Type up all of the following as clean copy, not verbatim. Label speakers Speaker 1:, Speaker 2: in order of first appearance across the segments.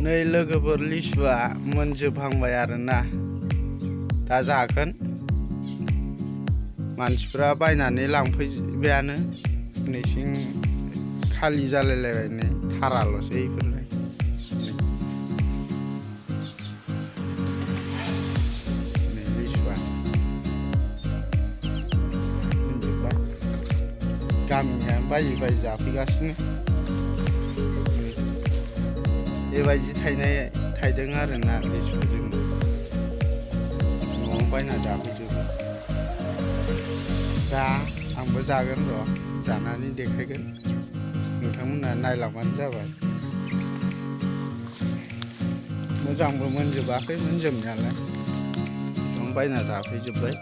Speaker 1: नै लोगोफोर लिसुआ मोनजोबहांबाय आरोना दा जागोन मानसिफ्रा बायनानै लांफैबायानो नैसिं खालि जालायलायबाय नै थाराल'सै इफोरलाय नै लिसुआ मोनजोबबाय गामिया बायै बायै जाफैगासिनो बेबायदि थाइदों आरोना लिसु जों न'आव बायना जाफैजोबो दा आंबो जागोन र' जानानै देखायगोन नोंथांमोना नायलांबानो जाबाय मोजांबो मोनजोबाखै मोनजोबनायालाय न'आव बायना जाफैजोब्बाय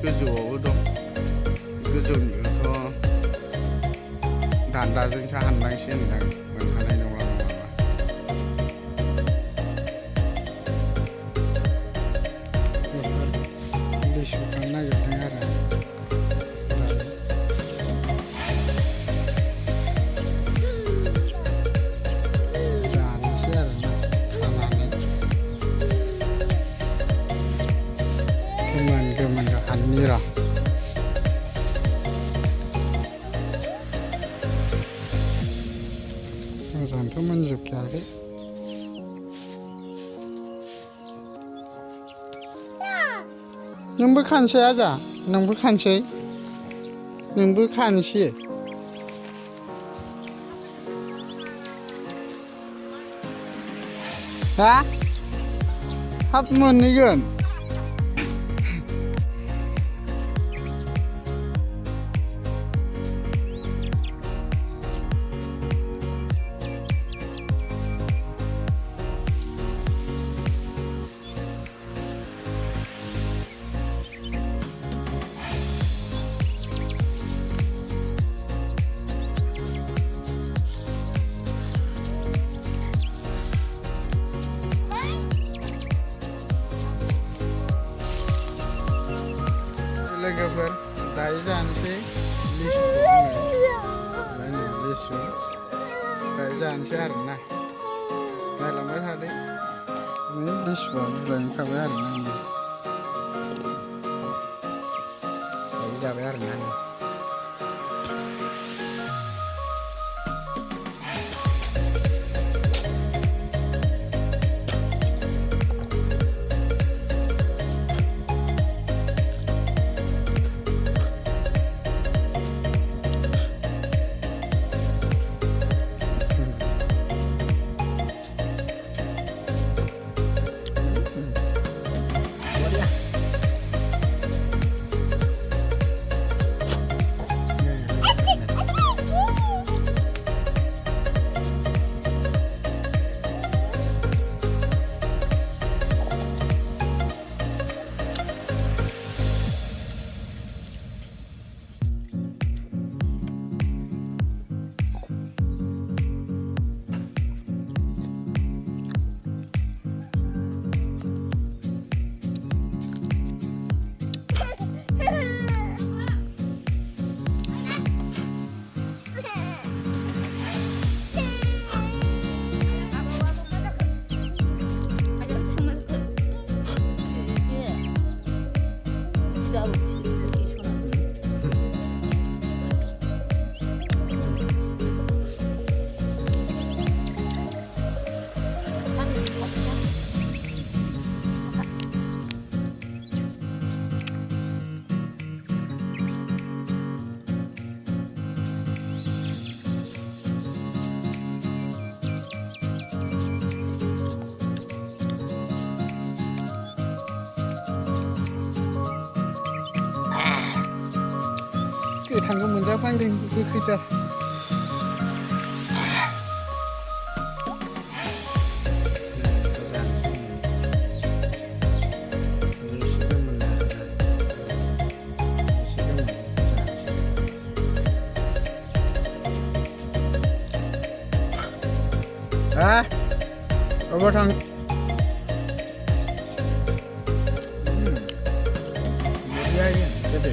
Speaker 1: गोजौआवबो दं गोजौनिखौथ' दान्दाजोंसो हाननांसिगोन दां मोनहानाय नंला नङाबा लिसु खानो नागिरदों आरो जानोसै आरोना खानानै गोमोन हाननि र' मोजांथ' मोनजोबखायाखै नोंबो खानोसै आजा नोंबो खानोसै हा हाब मोनहैगोन लोगोफोर दायो जानोसै लिसु दायो जानोसै आरोना नायलांबाय थादो लिसुआ बुरजायैनो खाबाय आरोना दायो जाबाय आरोना गोथांखौ मोनजाफ्लांदों गोखैथार हा अबाव थां बरिया गोदो